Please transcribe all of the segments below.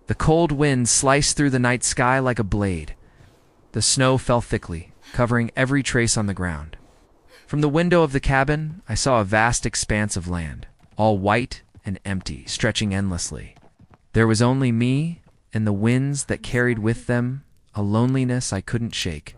The cold wind sliced through the night sky like a blade. The snow fell thickly, covering every trace on the ground. From the window of the cabin, I saw a vast expanse of land, all white and empty, stretching endlessly. There was only me and the winds that carried with them a loneliness I couldn't shake.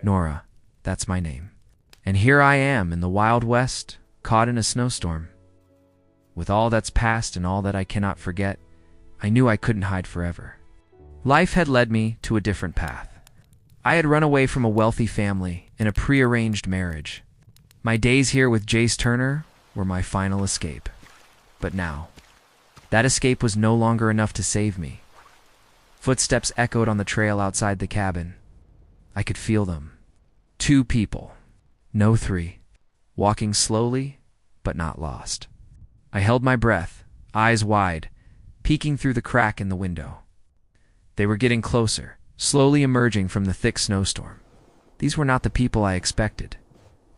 Nora, that's my name. And here I am in the Wild West, caught in a snowstorm. With all that's past and all that I cannot forget, I knew I couldn't hide forever. Life had led me to a different path. I had run away from a wealthy family in a prearranged marriage. My days here with Jace Turner were my final escape. But now, that escape was no longer enough to save me. Footsteps echoed on the trail outside the cabin. I could feel them. 2 people, no 3, walking slowly but not lost. I held my breath, eyes wide, peeking through the crack in the window. They were getting closer, slowly emerging from the thick snowstorm. These were not the people I expected.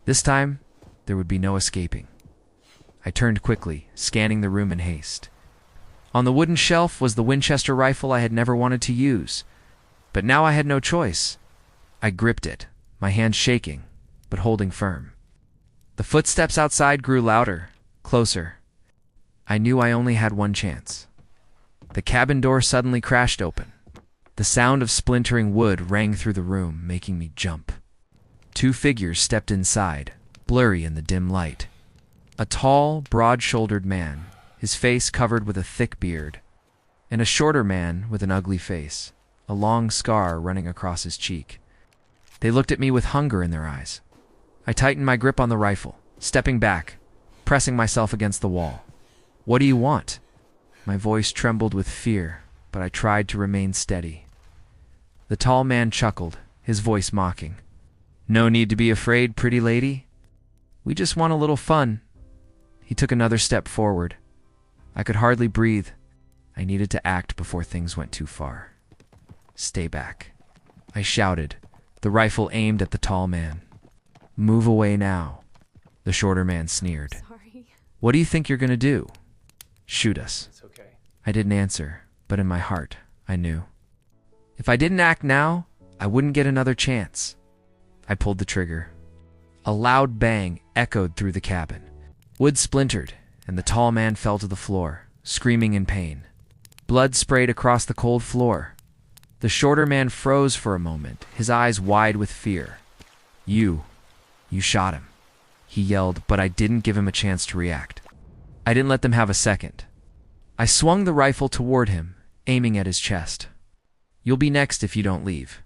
This time, there would be no escaping. I turned quickly, scanning the room in haste. On the wooden shelf was the Winchester rifle I had never wanted to use. But now I had no choice. I gripped it, my hands shaking, but holding firm. The footsteps outside grew louder, closer. I knew I only had one chance. The cabin door suddenly crashed open. The sound of splintering wood rang through the room, making me jump. 2 figures stepped inside, blurry in the dim light. A tall, broad-shouldered man, his face covered with a thick beard, and a shorter man with an ugly face, a long scar running across his cheek. They looked at me with hunger in their eyes. I tightened my grip on the rifle, stepping back, pressing myself against the wall. "What do you want?" My voice trembled with fear, but I tried to remain steady. The tall man chuckled, his voice mocking. "No need to be afraid, pretty lady. We just want a little fun." He took another step forward. I could hardly breathe. I needed to act before things went too far. "Stay back," I shouted, the rifle aimed at the tall man. "Move away now," the shorter man sneered. Sorry. "What do you think you're going to do? Shoot us." It's okay. I didn't answer, but in my heart, I knew. If I didn't act now, I wouldn't get another chance. I pulled the trigger. A loud bang echoed through the cabin. Wood splintered, and the tall man fell to the floor, screaming in pain. Blood sprayed across the cold floor. The shorter man froze for a moment, his eyes wide with fear. You shot him," he yelled, but I didn't give him a chance to react. I didn't let them have a second. I swung the rifle toward him, aiming at his chest. "You'll be next if you don't leave."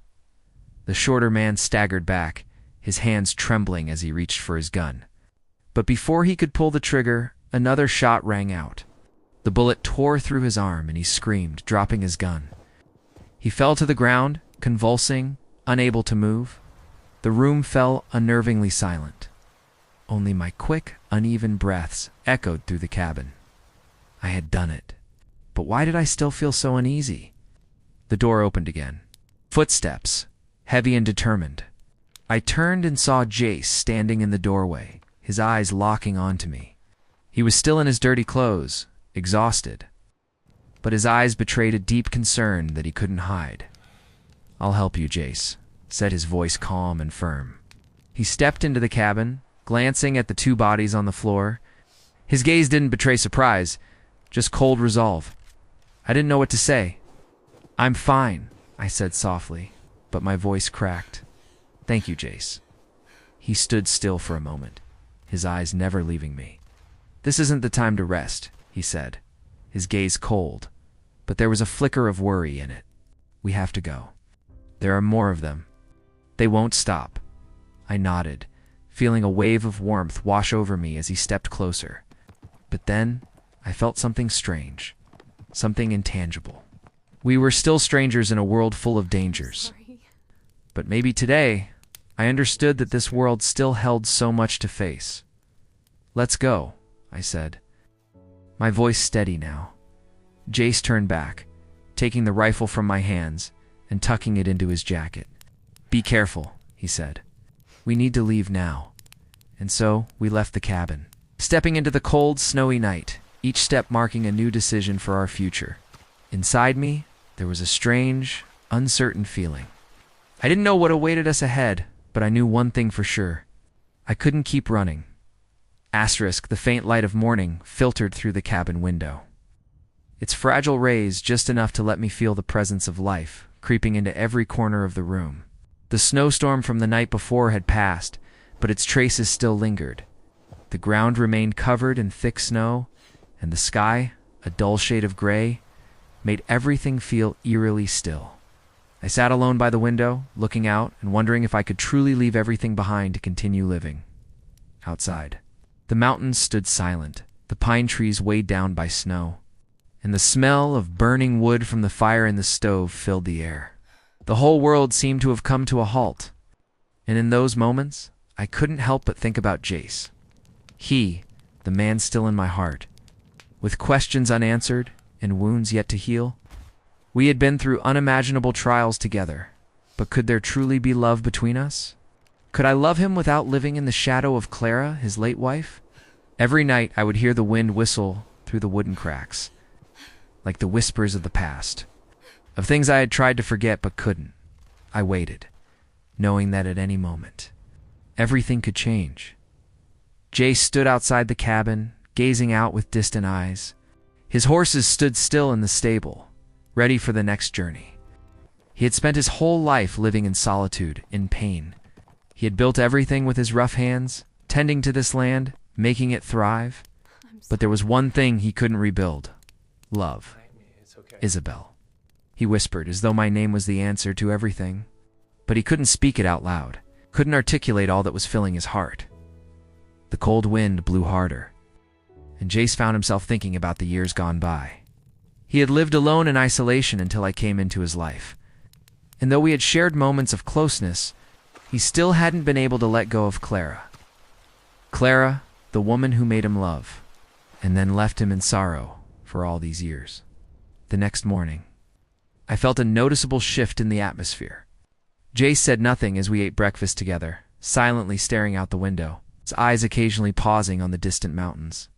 The shorter man staggered back, his hands trembling as he reached for his gun. But before he could pull the trigger, another shot rang out. The bullet tore through his arm and he screamed, dropping his gun. He fell to the ground, convulsing, unable to move. The room fell unnervingly silent. Only my quick, uneven breaths echoed through the cabin. I had done it. But why did I still feel so uneasy? The door opened again. Footsteps, heavy and determined. I turned and saw Jace standing in the doorway, his eyes locking onto me. He was still in his dirty clothes, exhausted. But his eyes betrayed a deep concern that he couldn't hide. "I'll help you, Jace," said his voice calm and firm. He stepped into the cabin, glancing at the 2 bodies on the floor. His gaze didn't betray surprise, just cold resolve. I didn't know what to say. "I'm fine," I said softly, but my voice cracked. "Thank you, Jace." He stood still for a moment, his eyes never leaving me. "This isn't the time to rest," he said, his gaze cold, but there was a flicker of worry in it. "We have to go. There are more of them. They won't stop." I nodded, feeling a wave of warmth wash over me as he stepped closer. But then I felt something strange, something intangible. We were still strangers in a world full of dangers. Sorry. But maybe today, I understood that this world still held so much to face. "Let's go," I said, my voice steady now. Jace turned back, taking the rifle from my hands and tucking it into his jacket. "Be careful," he said. "We need to leave now." And so we left the cabin, stepping into the cold, snowy night, each step marking a new decision for our future. Inside me, there was a strange, uncertain feeling. I didn't know what awaited us ahead, but I knew one thing for sure. I couldn't keep running. Asterisk, the faint light of morning filtered through the cabin window. Its fragile rays just enough to let me feel the presence of life creeping into every corner of the room. The snowstorm from the night before had passed, but its traces still lingered. The ground remained covered in thick snow, and the sky, a dull shade of gray, made everything feel eerily still. I sat alone by the window, looking out and wondering if I could truly leave everything behind to continue living. Outside, the mountains stood silent, the pine trees weighed down by snow, and the smell of burning wood from the fire in the stove filled the air. The whole world seemed to have come to a halt, and in those moments, I couldn't help but think about Jace. He, the man still in my heart, with questions unanswered and wounds yet to heal. We had been through unimaginable trials together, but could there truly be love between us? Could I love him without living in the shadow of Clara, his late wife? Every night I would hear the wind whistle through the wooden cracks, like the whispers of the past, of things I had tried to forget but couldn't. I waited, knowing that at any moment, everything could change. Jace stood outside the cabin, gazing out with distant eyes. His horses stood still in the stable, ready for the next journey. He had spent his whole life living in solitude, in pain. He had built everything with his rough hands, tending to this land, making it thrive. But there was one thing he couldn't rebuild: love. Isabel. He whispered, as though my name was the answer to everything. But he couldn't speak it out loud, couldn't articulate all that was filling his heart. The cold wind blew harder, and Jace found himself thinking about the years gone by. He had lived alone in isolation until I came into his life. And though we had shared moments of closeness, he still hadn't been able to let go of Clara. Clara, the woman who made him love, and then left him in sorrow for all these years. The next morning, I felt a noticeable shift in the atmosphere. Jace said nothing as we ate breakfast together, silently staring out the window, his eyes occasionally pausing on the distant mountains.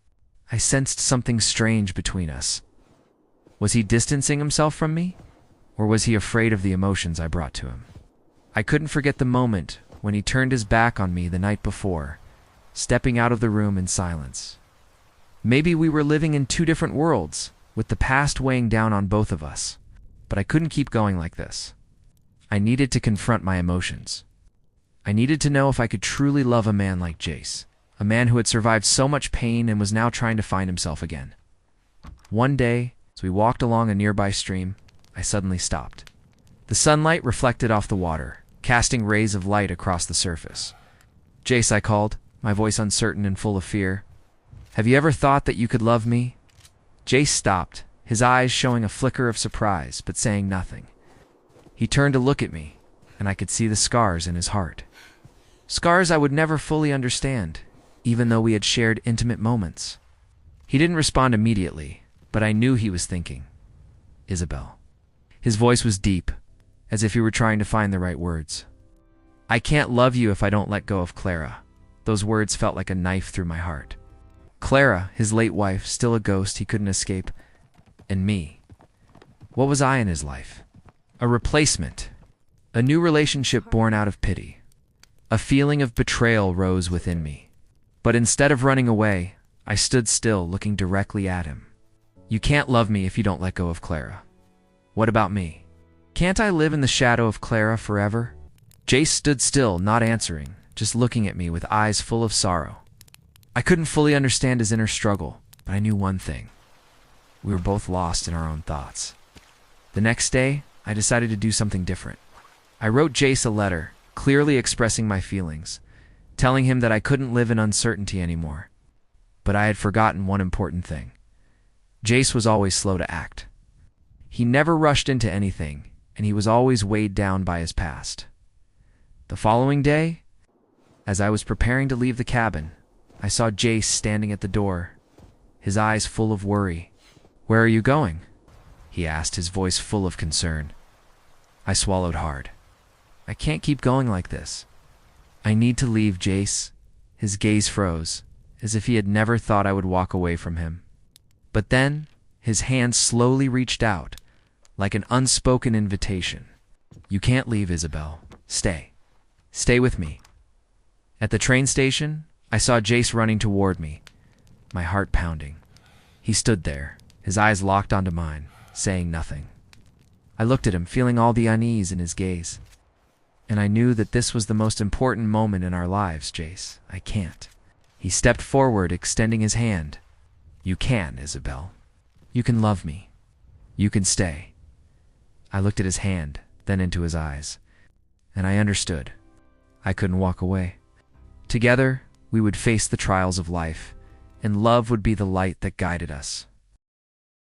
I sensed something strange between us. Was he distancing himself from me, or was he afraid of the emotions I brought to him? I couldn't forget the moment when he turned his back on me the night before, stepping out of the room in silence. Maybe we were living in two different worlds, with the past weighing down on both of us. But I couldn't keep going like this. I needed to confront my emotions. I needed to know if I could truly love a man like Jace, a man who had survived so much pain and was now trying to find himself again. One day, as we walked along a nearby stream, I suddenly stopped. The sunlight reflected off the water, casting rays of light across the surface. "Jace," I called, my voice uncertain and full of fear. "Have you ever thought that you could love me?" Jace stopped, his eyes showing a flicker of surprise, but saying nothing. He turned to look at me, and I could see the scars in his heart. Scars I would never fully understand, even though we had shared intimate moments. He didn't respond immediately, but I knew he was thinking. Isabel. His voice was deep, as if he were trying to find the right words. "I can't love you if I don't let go of Clara." Those words felt like a knife through my heart. Clara, his late wife, still a ghost he couldn't escape. And me. What was I in his life? A replacement. A new relationship born out of pity. A feeling of betrayal rose within me. But instead of running away, I stood still, looking directly at him. "You can't love me if you don't let go of Clara. What about me? Can't I live in the shadow of Clara forever?" Jace stood still, not answering, just looking at me with eyes full of sorrow. I couldn't fully understand his inner struggle, but I knew one thing. We were both lost in our own thoughts. The next day, I decided to do something different. I wrote Jace a letter, clearly expressing my feelings, telling him that I couldn't live in uncertainty anymore. But I had forgotten one important thing. Jace was always slow to act. He never rushed into anything, and he was always weighed down by his past. The following day, as I was preparing to leave the cabin, I saw Jace standing at the door, his eyes full of worry. "Where are you going?" he asked, his voice full of concern. I swallowed hard. I can't keep going like this. "I need to leave, Jace." His gaze froze, as if he had never thought I would walk away from him. But then, his hand slowly reached out, like an unspoken invitation. You can't leave, Isabel. Stay. Stay with me. At the train station, I saw Jace running toward me, my heart pounding. He stood there, his eyes locked onto mine, saying nothing. I looked at him, feeling all the unease in his gaze. And I knew that this was the most important moment in our lives, Jace. I can't. He stepped forward, extending his hand. You can, Isabel. You can love me. You can stay. I looked at his hand, then into his eyes, and I understood. I couldn't walk away. Together, we would face the trials of life, and love would be the light that guided us.